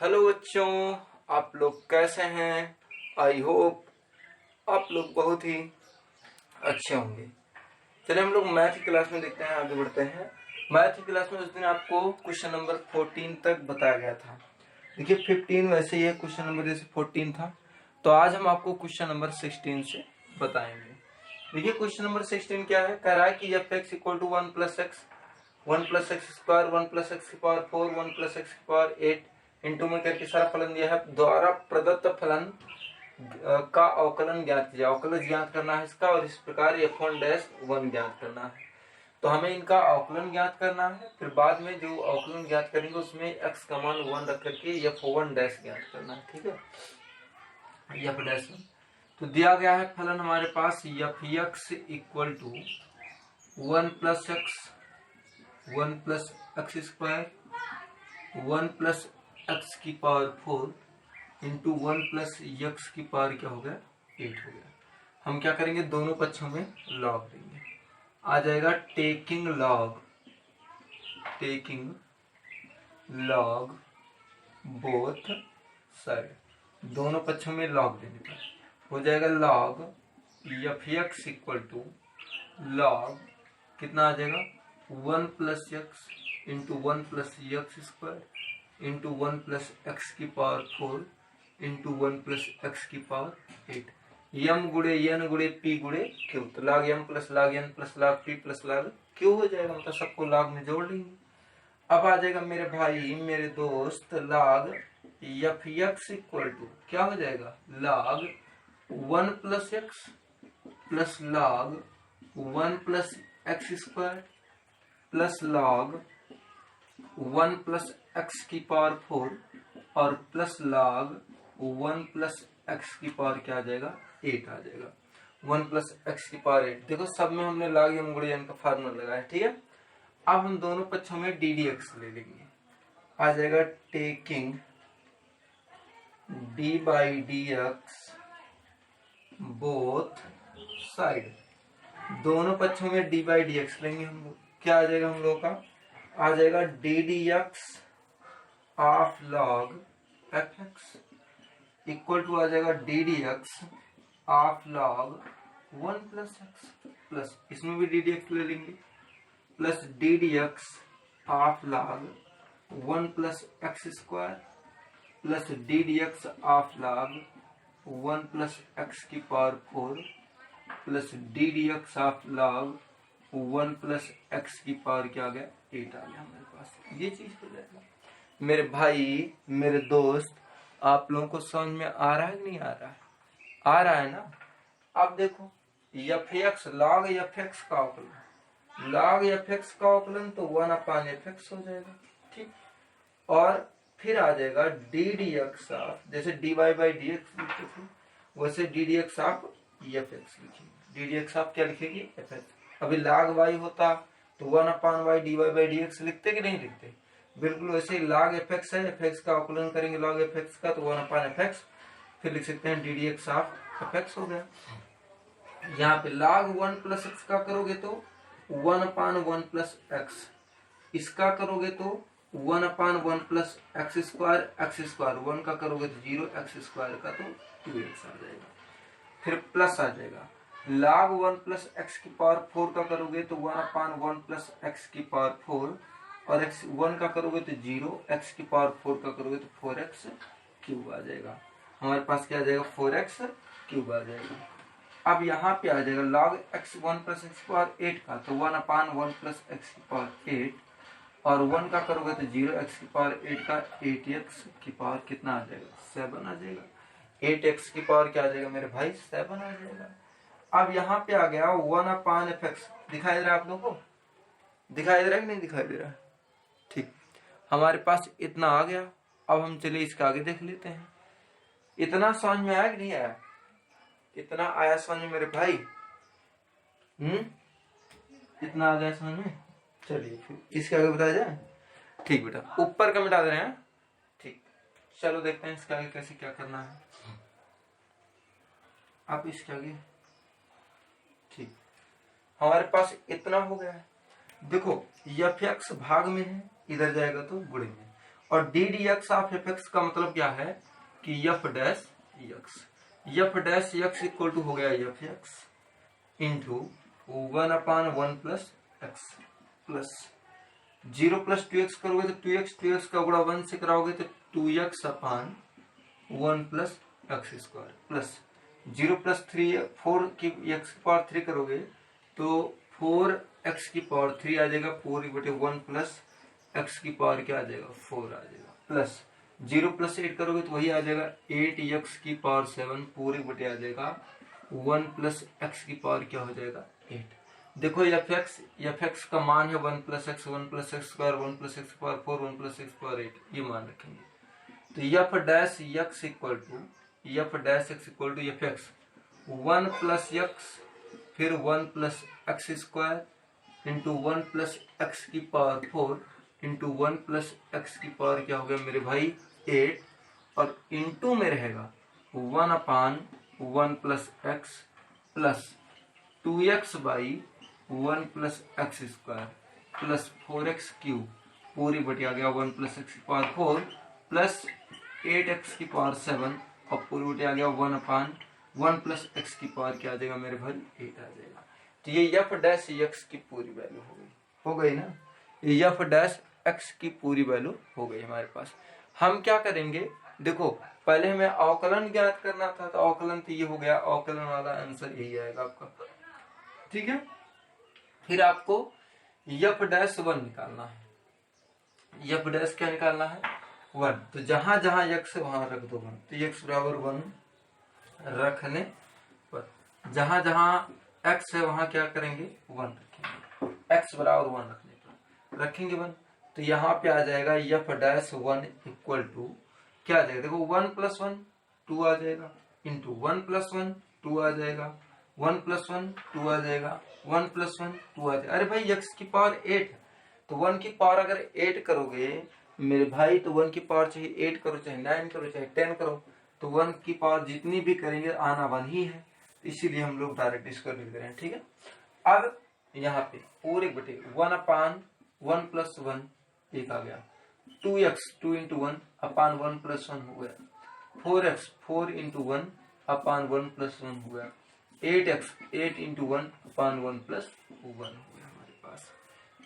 Hello बच्चों, आप लोग कैसे हैं? आई होप आप लोग बहुत ही अच्छे होंगे। चलिए हम लोग मैथ की क्लास में देखते हैं, आगे बढ़ते हैं। मैथ की क्लास में उस दिन आपको क्वेश्चन नंबर 14 तक बताया गया था। देखिए 15 वैसे ही है, क्वेश्चन नंबर जैसे 14 था। तो आज हम आपको क्वेश्चन नंबर 16 से बताएंगे। देखिए क्वेश्चन नंबर 16 क्या है, कह रहा है कि F X equal to 1+x 1+x² 1+x⁴ 1+x⁴ 8 into में करके सारा फलन दिया है। द्वारा प्रदत्त फलन का अवकलन ज्ञात कीजिए। अवकलन ज्ञात करना है इसका, और इस प्रकार f1' ज्ञात करना है। तो हमें इनका अवकलन ज्ञात करना है, फिर बाद में जो अवकलन ज्ञात करेंगे उसमें x का मान 1 रख करके f1' ज्ञात करना है। ठीक है, f' तो दिया गया है फलन हमारे पास f(x) equal to 1+x 1+x² 1+x⁴ into 1+x⁴ क्या हो गया, 8 हो गया। हम क्या करेंगे, दोनों पक्षों में लॉग देंगे। आ जाएगा टेकिंग लॉग बोथ साइड, दोनों पक्षों में लॉग देने पर हो जाएगा log f(x) equal to log कितना आ जाएगा 1+x into 1+x² into 1+x⁴ into 1+x⁴ 8 m गुड़े n गुड़े p गुड़े q। तो log m plus log n plus log p plus log q हो जाएगा, मतलब सबको log में जोड़ लेंगे। अब आ जाएगा मेरे भाई मेरे दोस्त log f(x) इक्वल टू क्या हो जाएगा log 1+x plus log 1+x² plus log 1+x⁴ और प्लस log 1+x⁴ क्या आ जाएगा, 8 आ जाएगा। 1+x⁴ देखो सब में हमने log m गुणे n का फार्मूला लगाया। ठीक है, अब हम दोनों पक्षों में ddx ले लेंगे। आ जाएगा टेकिंग d/dx बोथ साइड, दोनों पक्षों में d/dx लेंगे हम लोग। क्या आ जाएगा हम लोगों का, आ जाएगा ddx of log fx equal to आ जाएगा ddx of log 1+x plus इसमें भी ddx ले लेंगे plus ddx of log 1+x² plus ddx of log 1+x⁴ plus ddx of log 1+x⁴ क्या आ गया, 8 आ गया हमारे पास। ये चीज हो जाएगा मेरे भाई मेरे दोस्त। आप लोगों को समझ में आ रहा है कि नहीं आ रहा है? आ रहा है ना। अब देखो f(x) log f(x) का अवकलन, log f(x) का अवकलन तो 1/f(x) हो जाएगा। ठीक, और फिर आ जाएगा ddx ऑफ, जैसे dy/dx लिखते थे वैसे ddx ऑफ f(x) लिखेंगे। ddx ऑफ क्या लिखेंगे, f(x). अभी log y होता तो 1/y dy/dx लिखते कि नहीं लिखते, बिल्कुल वैसे ही log f(x) है, f(x) का अवकलन करेंगे log f(x) का तो 1/f(x), फिर लिख सकते हैं ddx ऑफ f(x) हो गया। यहाँ पे log 1+x का करोगे तो 1/1+x, इसका करोगे तो 1/1+x², 1 का करोगे तो 0, x² का तो 2x आ जाएगा। फिर प्लस आ जाएगा log 1+x⁴ का करोगे तो 1/1+x⁴, और x1 का करोगे तो 0, x⁴ का करोगे तो 4x³ आ जाएगा। हमारे पास क्या आ जाएगा, 4x³ आ जाएगा। अब यहाँ पे आ जाएगा log x 1+x⁴ 8 का तो 1/1+x⁴, और 1 का करोगे तो 0, x⁴ का 8x⁴ कितना आ जाएगा, 7 आ जाएगा। 8x⁴ क्या आ जाएगा मेरे भाई, 7 आ जाएगा। अब यहाँ पे आ गया 1/f(x), दिखाई दे रहा है आप लोगों को, दिखाई दे रहा है कि नहीं दिखाई दे रहा है? ठीक, हमारे पास इतना आ गया। अब हम चलिए इसका आगे देख लेते हैं। इतना समझ में आया कि नहीं आया, इतना आया समझ में मेरे भाई? इतना आ गया समझ में? चलिए फिर इसके आगे बताया जाए। ठीक बेटा, ऊपर का मिटा दे रहे हैं। ठीक, चलो देखते हैं इसके आगे कैसे क्या करना है। आप इसके आगे, ठीक, हमारे पास इतना हो गया है। देखो f(x) भाग में है, इधर जाएगा तो गुणे में, और D D x of F X का मतलब क्या है कि F dash x equal to हो गया F X into 1/1 plus X plus 0 plus 2x करोगे तो 2x का गुणा 1 से कराओगे तो 2x अपान 1 plus x square plus 0 plus 4 की x की पावर 3 करोगे तो 4x की पावर 3 आ जाएगा 4/1 प्लस x की पावर क्या आ जाएगा 4 आ जाएगा प्लस 0 प्लस 8 करोगे तो वही आ जाएगा 8x की पावर 7 पूरी आ जाएगा 1 प्लस x की पावर क्या हो जाएगा 8। देखो एफ एक्स का मान है 1 plus x square 1 plus x power 4 1 plus x power 8 ये मान रखेंगे। तो f dash x equal to f x 1 plus x फिर 1 plus x square into 1 plus x की पावर 4 इंटू 1 प्लस एक्स की पावर क्या हो गया मेरे भाई 8 और इंटू में रहेगा 1/1 plus X plus 2x by 1 plus x square plus 4x cube पूरी बटी आ गया 1 प्लस एक्स की पावर 4 प्लस 8x की पावर 7 और पूरी बटी आ गया 1/1 प्लस एक्स की पावर क्या आ जाएगा मेरे भाई 8 आ जाएगा। तो ये एफ डैश एक्स की पूरी वैल्यू हो गई ना, ये एफ डैश एक्स की पूरी वैल्यू हो गई हमारे पास। हम क्या करेंगे देखो पहले हमें अवकलन ज्ञात करना था तो अवकलन तो ये हो गया, अवकलन वाला आंसर यही आएगा आपका, ठीक है। फिर आपको एफ डैश 1 निकालना है, एफ डैश क्या निकालना है 1। तो जहां जहां x है वहां रख दो 1, तो x बराबर 1 रखने पर जहां जहां x है वहां क्या करेंगे 1 रखेंगे, x बराबर 1 रखने पर रखेंगे 1। तो यहाँ पे आ जाएगा एफ डैश 1 इक्वल टू क्या आ जाएगा देखो 1 प्लस 1 2 आ जाएगा इंटू 1 प्लस 1 2 आ जाएगा 1 प्लस 1 2 आ जाएगा 1 प्लस 1 2 आ जाएगा। अरे भाई x की पावर 8 है तो 1 की पावर अगर 8 करोगे मेरे भाई तो 1 की पावर चाहे 8 करो चाहे 9 करो चाहे 10 करो तो 1 की पावर जितनी भी करेंगे आना 1 ही है, तो इसीलिए हम लोग डायरेक्ट इसको लिख दे रहे हैं, ठीक है। अब यहाँ पे पूरे बटे 1/1 प्लस 1 एक आ गया 2x 2 इंटू 1 अपान 1 प्लस 1 हो गया 4x 4 इंटू 1 अपान 1 प्लस 1 हो गया 8x 8 इंटू 1 अपान 1 प्लस 1 हो गया हमारे पास।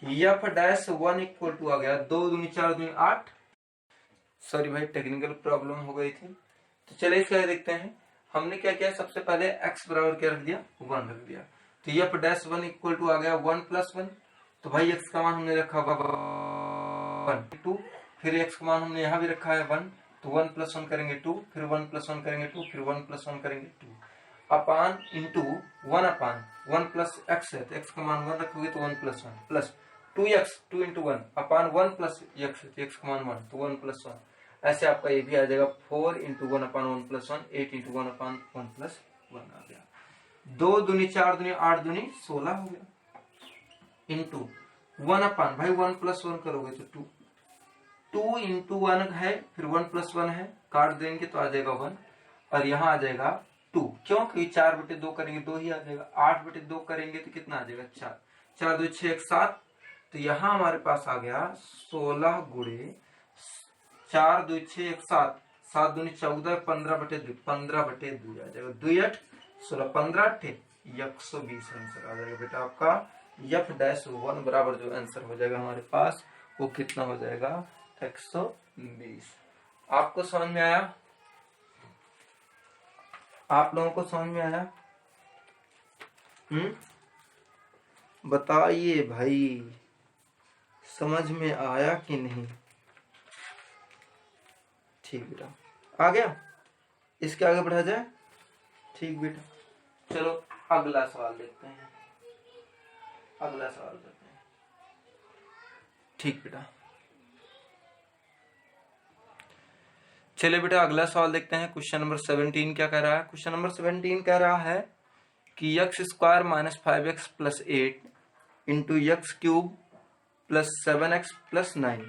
एफ डैश 1 इक्वल टू आ गया 2 दूनी 4 दूनी 8। सॉरी भाई टेक्निकल प्रॉब्लम हो गई थी। तो चलिए इसका देखते हैं हमने क्या किया, सबसे पहले x बराबर क्या रख दिया 1 रख दिया। तो एफ डैश 1 इक्वल टू आ गया 1 प्लस 1। तो भाई x का मान हमने रखा 1 2, फिर x का मान हमने यहाँ भी रखा है 1, तो 1 प्लस 1 करेंगे 2, फिर 1 प्लस 1 करेंगे 2, फिर 1 प्लस 1 करेंगे 2 अपान इंटू 1 अपान 1 प्लस एक्स है तो x का मान 1 रखोगे तो 1 प्लस 1 प्लस 2x 2 इंटू 1 अपान 1 प्लस एक्स है तो x का मान 1 तो 1 प्लस 1। ऐसे आपका ये भी आ जाएगा 4 इंटू 1 अपान 1 प्लस 1 8 इंटू 1 अपान 1 प्लस 1 आ गया। 2 दूनी 4 दूनी 8 दूनी 16 हो गया इंटू 1 अपान भाई 1 प्लस 1 करोगे तो 2 इंटू 1 है फिर 1 प्लस 1 है काट देंगे तो आ जाएगा 1 और यहाँ आ जाएगा 2, क्योंकि 4 बटे 2 करेंगे 2 ही आ जाएगा, 8 बटे 2 करेंगे तो कितना आ जाएगा 4, 4 2 6 7। तो यहाँ हमारे पास आ गया 16 गुणे 4 2 6 7 7 दूनी 14 15 बटे 2 15 बटे 2 आ जाएगा 2 8 16 15 8 120 आंसर आ जाएगा बेटा आपका। एफ डैश 1 बराबर जो आंसर हो जाएगा हमारे पास वो कितना हो जाएगा 120। आपको समझ में आया, आप लोगों को समझ में आया? बताइए भाई समझ में आया कि नहीं? ठीक बेटा आ गया, इसके आगे बढ़ा जाए। ठीक बेटा चलो अगला सवाल देखते हैं, अगला सवाल करते हैं। ठीक बेटा चलिए बेटा अगला सवाल देखते हैं। क्वेश्चन नंबर 17 क्या कह रहा है? क्वेश्चन नंबर 17 कह रहा है कि x square minus 5x plus 8 into x cube plus 7x plus 9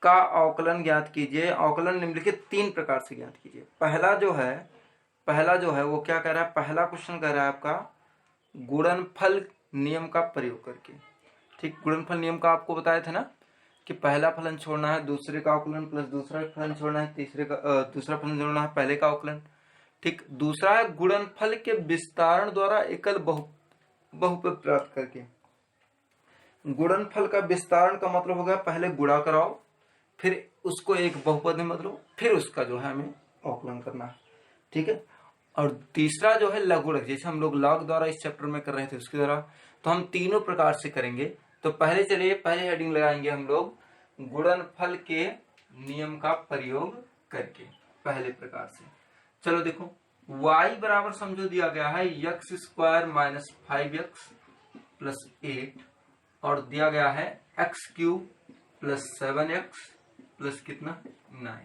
का अवकलन ज्ञात कीजिए। अवकलन निम्नलिखित 3 प्रकार से ज्ञात कीजिए। पहला जो है वो क्या कह रहा है, पहला क्वेश्चन कह रहा है आपका गुणनफल नियम का प्रयोग करके। ठीक, गुणनफल नियम का आपको बताया था ना, कि पहला फलन छोड़ना है दूसरे का अवकलन प्लस दूसरा फलन छोड़ना है दूसरा फलन छोड़ना है पहले का अवकलन। ठीक, दूसरा है गुणनफल के विस्तारण द्वारा एकल बहुपद प्राप्त करके। गुणनफल का विस्तारण का मतलब हो गया पहले गुणा कराओ, फिर उसको एक बहुपद में बदलो, फिर उसका जो है हमें अवकलन करना है। ठीक है, और तीसरा जो है लघुगणक, जैसे हम लोग लॉग द्वारा इस चैप्टर में कर रहे थे उसके द्वारा, तो हम तीनों प्रकार से करेंगे। तो पहले चलिए पहले हेडिंग लगाएंगे हम लोग गुणनफल के नियम का प्रयोग करके पहले प्रकार से। चलो देखो, y बराबर समझो दिया गया है x square minus 5x plus 8 और दिया गया है x cube plus 7x plus कितना 9,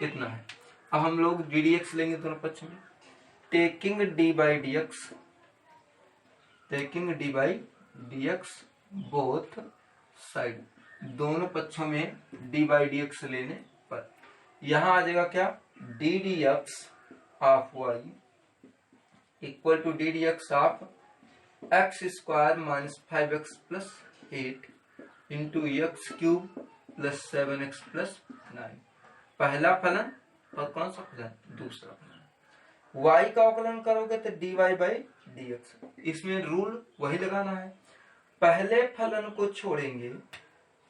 इतना है। अब हम लोग ddx लेंगे दोनों पक्ष में, taking d by dx both side, दोनों पक्षों में d बाई dx लेने पर यहां आ जाएगा क्या, d dx of y equal to d dx of x square minus 5x plus 8 into x cube plus 7x plus 9, पहला फलन और कौन सा फलन, दूसरा फलन। y का अवकलन करोगे तो dy बाई dx, इसमें रूल वही लगाना है, पहले फलन को छोड़ेंगे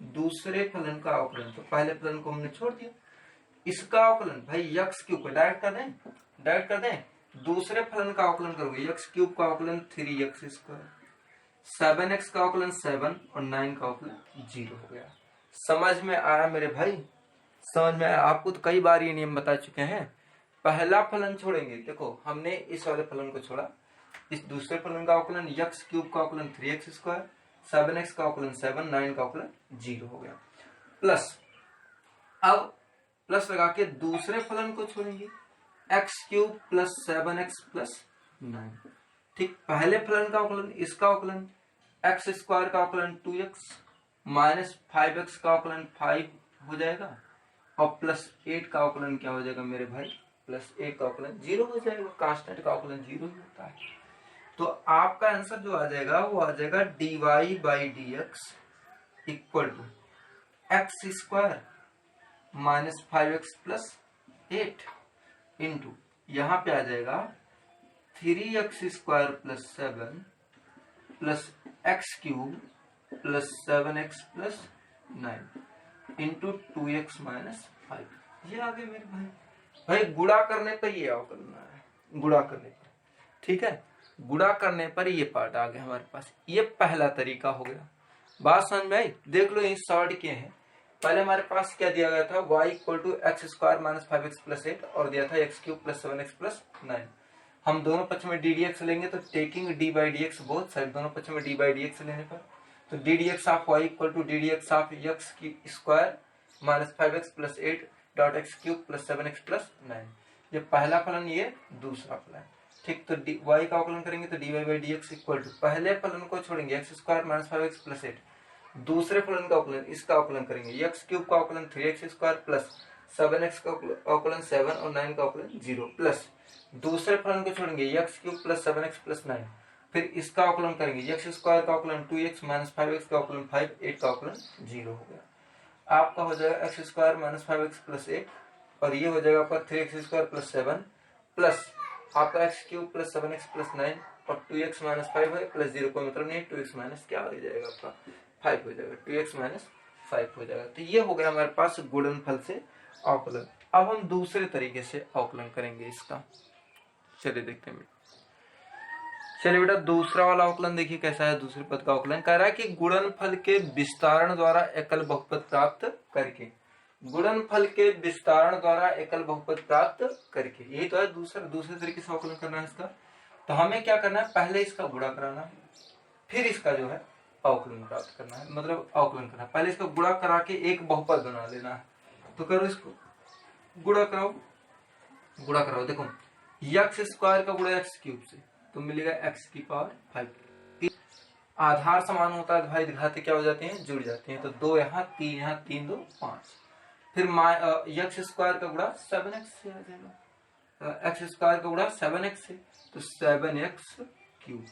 दूसरे फलन का अवकलन। तो पहले फलन को हमने छोड़ दिया, इसका अवकलन भाई x क्यूब को डायरेक्ट कर दें, दूसरे फलन का अवकलन करोगे x क्यूब का अवकलन 3x स्क्वायर, 7x का अवकलन 7 और 9 का अवकलन 0 हो गया। समझ में आया मेरे भाई, समझ में आया? आपको तो कई बार ये नियम बता चुके हैं। पहला फलन छोड़ेंगे, देखो हमने इस वाले फलन को छोड़ा, इस दूसरे फलन का अवकलन x क्यूब का अवकलन 3x स्क्वायर, 7x का अवकलन 7, 9 का अवकलन 0 हो गया, प्लस अब प्लस लगा के दूसरे फलन को छोड़ेंगे x cube plus 7x plus 9। ठीक, पहले फलन का अवकलन, इसका अवकलन x स्क्वायर का अवकलन 2x माइनस 5x का अवकलन 5 हो जाएगा और प्लस 8 का अवकलन क्या हो जाएगा मेरे भाई, प्लस 8 का अवकलन 0 हो जाएगा, कांस्टेंट का अवकलन 0 ही होता है। तो आपका आंसर जो आ जाएगा वो आ जाएगा dy by dx equal to x square minus 5x plus 8 into यहाँ पे आ जाएगा 3x square plus 7 plus x cube plus 7x plus 9 into 2x minus 5। ये आ गए मेरे भाई गुणा करने पर ये आओ करना है, गुणा करने पर। ठीक है, गुणा करने पर ये पार्ट आ गया हमारे पास, ये पहला तरीका हो गया। बात समझ में आई? देख लो, ये शॉर्ट किए हैं। पहले हमारे पास क्या दिया गया था, y equal to x square minus 5x plus 8 और दिया था x cube plus 7x plus 9। हम दोनों पक्ष में डी डी एक्स लेंगे तो taking D by d x both side, दोनों पक्ष में डी बाई डी एक्स लेने पर तो d D x of y equal to d D x of x की square minus 5x plus 8 dot x cube plus 7x plus 9। ये पहला फलन, ये दूसरा फलन। ठीक, तो y का अवकलन करेंगे तो d y by d x equal to पहले फलन को छोड़ेंगे x square minus 5x plus 8, दूसरे फलन का अवकलन, इसका अवकलन करेंगे एक्स क्यूब का अवकलन 3x स्क्वायर प्लस 7x का अवकलन 7 और 9 का अवकलन 0 प्लस दूसरे फलन को छोड़ेंगे x cube plus 7x plus 9, फिर इसका अवकलन करेंगे एक्स स्क्वायर का अवकलन 2x माइनस 5x का अवकलन 5, 8 का अवकलन 0 हो गया। आपका हो जाएगा x square minus 5x plus 8 और ये हो जाएगा आपका 3x स्क्वायर प्लस 7 प्लस आपका x cube plus 7x plus 9 और 2x माइनस 5 है प्लस 0, कोई मतलब नहीं, 2x माइनस क्या हो जाएगा आपका 5 हो जाएगा, 2x माइनस 5 हो जाएगा। तो ये हो गया हमारे पास गुणनफल से अवकलन। अब हम दूसरे तरीके से अवकलन करेंगे इसका। चलिए देखते हैं, चलिए बेटा दूसरा वाला अवकलन देखिए कैसा है। दूसरे पद का अवकलन कह रहा है कि गुणनफल के विस्तारण द्वारा एकल बहुपद प्राप्त करके, गुणनफल के विस्तारण द्वारा एकल बहुपद प्राप्त करके, यही तो है दूसरे तरीके से अवकलन करना है इसका। तो हमें क्या करना है, पहले इसका गुणा कराना है, फिर इसका जो है अवकलन प्राप्त करना है, मतलब अवकलन करना है। पहले इसका गुणा करा के एक बहुपद बना लेना है। तो करो इसको, गुणा कराओ। देखो एक्स स्क्वायर का गुणा एक्स क्यूब से तो मिलेगा एक्स की पावर 5। आधार समान होता है, भाई घाते क्या हो जाते हैं, जुड़ जाते हैं। तो 2 यहाँ 3 2 5। फिर एक्स स्क्वायर का गुणा 7x से आ जाएगा, एक्स स्क्वायर का गुणा 7x से तो 7x क्यूब,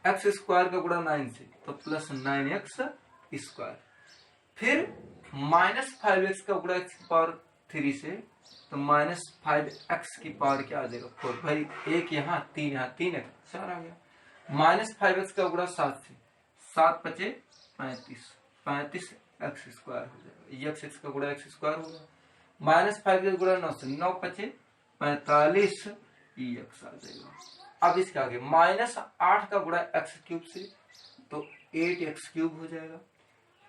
एक्स स्क्वायर का गुणा 9 से तो प्लस 9x स्क्वायर, फिर -5x का गुणा x की पावर 3 से, तो -5x की पावर क्या आ जाएगा 4। भाई एक यहाँ 3 यहाँ 3 x 4 आ गया। -5x का गुणा 7 से, 7 पचे 35, 35 x स्क्वायर हो जाएगा। ये x का गुणा x स्क्वायर होगा। -5 का गुणा 9 से, 9 पचे 45 x आ जाएगा। अब इसके आगे -8 का गुणा x क्यूब से, तो 8x क्यूब हो जाएगा।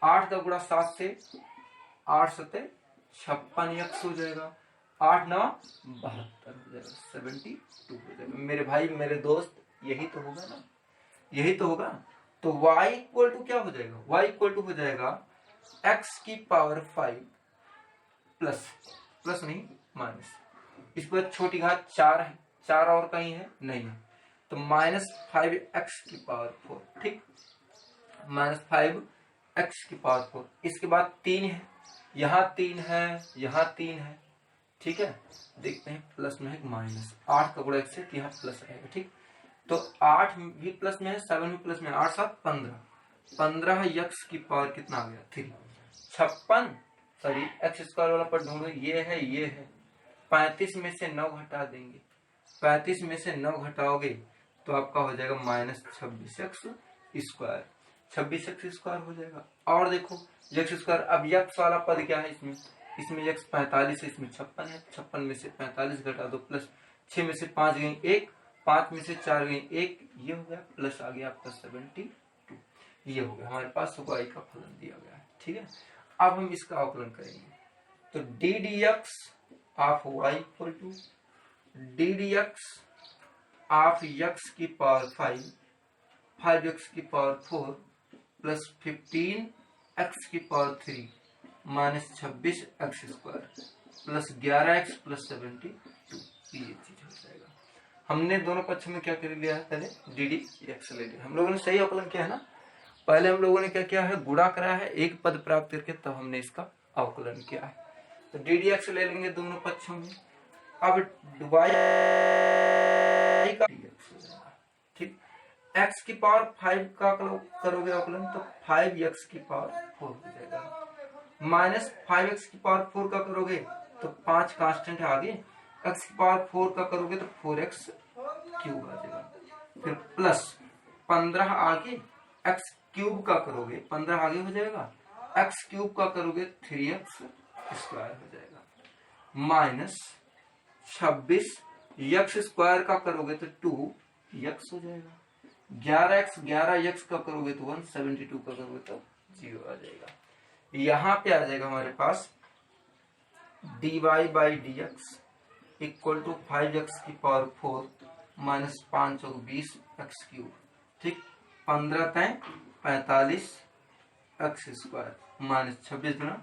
8 का गुणा 7 से, 8 सते 56x हो जाएगा। 8 9 72 हो जाएगा, 72 हो जाएगा। मेरे भाई मेरे दोस्त यही तो होगा ना, यही तो होगा। तो y इक्वल टू क्या हो जाएगा, y इक्वल टू हो जाएगा x की पावर 5 प्लस, प्लस नहीं माइनस, इस पर छोटी घात 4 है, 4 और कहीं है नहीं है, तो -5x की पावर 4। ठीक, -5x की पावर 4। इसके बाद 3 है, यहाँ 3 है, यहाँ 3 है। ठीक है, देखते हैं प्लस में है माइनस। 8 का गुणा x से, यहाँ प्लस रहेगा। ठीक, तो 8 भी प्लस में है, 7 भी प्लस में है, 8 7 15, 15 x की पावर कितना आ गया 3। 56 सॉरी एक्स स्क्वायर वाला पर ढूंढो, ये है ये है। 35 में से 9 घटा देंगे, 35 में से 9 घटाओगे तो आपका हो जाएगा -26x स्क्वायर, 26x स्क्वायर हो जाएगा। और देखो x स्क्वायर, अब x वाला पद क्या है इसमें, इसमें x 45 है, इसमें 56 है। 56 में से 45 घटा दो, प्लस 6 में से 5 गई 1, 5 में से 4 गई 1, ये हो गया, प्लस आ गया आपका 72। ये हो गया हमारे पास y का फलन दिया गया है। ठीक है, अब हम इसका आकलन करेंगे। तो d D x of y equal to d D x of x की पावर 5, 5x की पावर 4 प्लस 15x की power 3 minus 26x square plus 11x plus 72, ये चीज हो जाएगा। हमने दोनों पक्ष में क्या कर लिया है, पहले डी डी एक्स ले लिया। हम लोगों ने सही आकलन किया है ना। पहले हम लोगों ने क्या किया है, गुणा कराया है, एक पद प्राप्त करके तब हमने इसका अवकलन किया है। तो डी डी एक्स ले लेंगे दोनों पक्षों में। अब y का dx हो जाएगा। ठीक, x की पावर 5 का करोगे अवकलन तो 5x की पावर 4 हो जाएगा। माइनस 5x की पावर 4 का करोगे तो 5 कांस्टेंट है आगे, x की पावर 4 का करोगे तो 4x क्यूब आ जाएगा। फिर प्लस 15 आगे, x क्यूब का करोगे 15 आगे हो जाएगा, x क्यूब का करोगे 3x स्क्वायर हो जाएगा। माइनस 26 x स्क्वायर का करोगे तो 2x हो जाएगा। 11x का करोगे तो 1, 72 का करोगे तो 0 आ जाएगा। यहाँ पे आ जाएगा हमारे पास dy by d x equal to 5x की पावर 4 माइनस 5 और 20 x क्यूब। ठीक, 15 तय 45 x स्क्वायर माइनस 26 गुना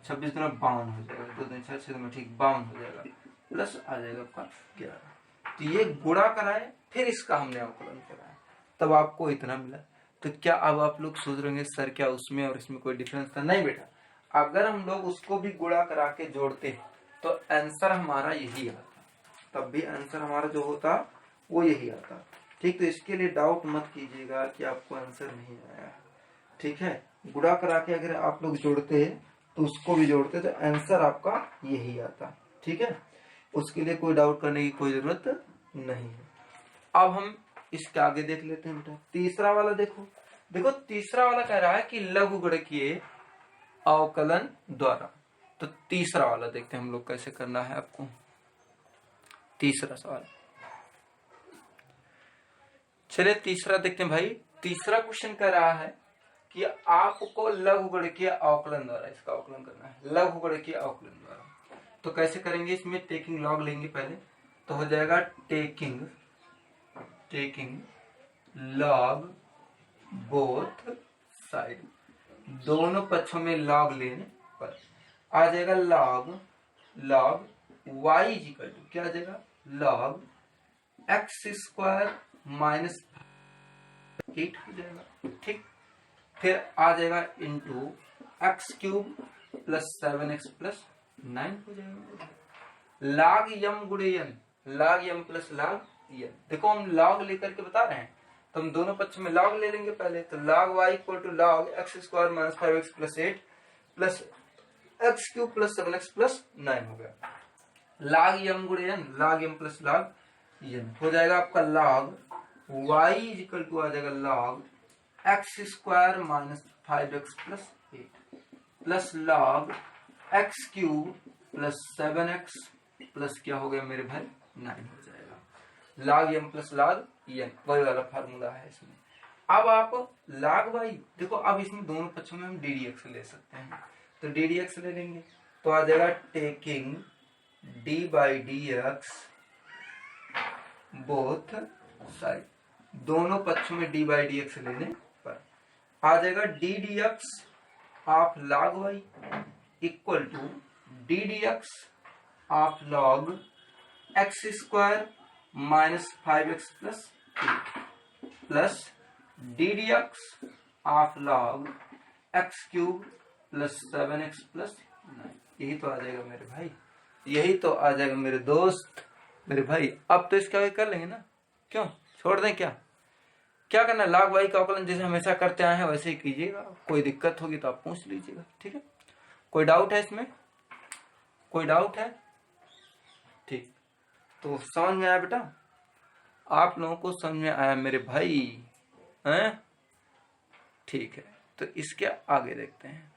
52 हो जाएगा, 2 दिन 6 में ठीक 52 हो जाएगा, प्लस आ जाएगा आपका 11। तो ये गुणा कराए, फिर इसका हमने अवकलन कराया, तब आपको इतना मिला। तो क्या अब आप लोग सोच रहे होंगे सर क्या उसमें और इसमें कोई डिफरेंस था? नहीं बेटा, अगर हम लोग उसको भी गुणा करा के जोड़ते तो आंसर हमारा यही आता, तब भी आंसर हमारा जो होता वो यही आता। ठीक, तो इसके लिए डाउट मत कीजिएगा कि आपको आंसर नहीं आया। ठीक है, गुणा करा के अगर आप लोग जोड़ते तो उसको भी जोड़ते तो आंसर आपका यही आता। ठीक है, उसके लिए कोई डाउट करने की कोई जरूरत नहीं है। अब हम इसके आगे देख लेते हैं बेटा। तीसरा वाला देखो, देखो तीसरा वाला कह रहा है कि लघुगणकीय अवकलन द्वारा। तो तीसरा वाला देखते हैं हम लोग कैसे करना है आपको। तीसरा सवाल, चलिए तीसरा देखते हैं भाई। तीसरा क्वेश्चन कह रहा है कि आपको लघुगणकीय अवकलन द्वारा इसका अवकलन करना है, लघुगणकीय अवकलन द्वारा। तो कैसे करेंगे, इसमें टेकिंग लॉग लेंगे पहले, तो हो जाएगा टेकिंग लॉग बोथ साइड, दोनों पक्षों में लॉग लेने पर आ जाएगा लॉग y इक्वल टू क्या आ जाएगा, लॉग x स्क्वायर माइनस 8 हो जाएगा। ठीक, फिर आ जाएगा into x cube plus 7x plus 9 हो जाएगा। log m गुणे n, log m plus log n। देखो हम log लेकर के बता रहे हैं तो हम दोनों पक्ष में log ले लेंगे पहले। तो log y equal to log x square minus 5x plus 8 plus x cube plus 7x plus 9 हो गया। log m गुणे n, log m plus log n हो जाएगा आपका log y इजिकल टू आ जाएगा log x square minus 5x plus 8 plus log x cube plus 7x plus क्या हो गया मेरे भाई 9 हो जाएगा। log m plus log n वही वाला फार्मूला है इसमें। अब आप log y देखो, अब इसमें दोनों पक्षों में हम ddx ले सकते हैं, तो ddx ले लेंगे तो आ जाएगा taking d by dx both side, दोनों पक्षों में d बाई dx लेने पर आ जाएगा d dx of log y equal to d dx of log x square minus 5x plus 8 plus d dx of log x cube plus 7x plus 9। यही तो आ जाएगा मेरे भाई, यही तो आ जाएगा मेरे दोस्त, मेरे भाई। अब तो इसका कर लेंगे ना, क्यों छोड़ दें? क्या क्या करना है, log y का अवकलन जैसे हमेशा करते आए हैं वैसे ही कीजिएगा। कोई दिक्कत होगी तो आप पूछ लीजिएगा, ठीक है? कोई डाउट है इसमें? कोई डाउट है? ठीक, तो समझ में आया बेटा? आप लोगों को समझ में आया मेरे भाई हैं? ठीक है, तो इसके आगे देखते हैं।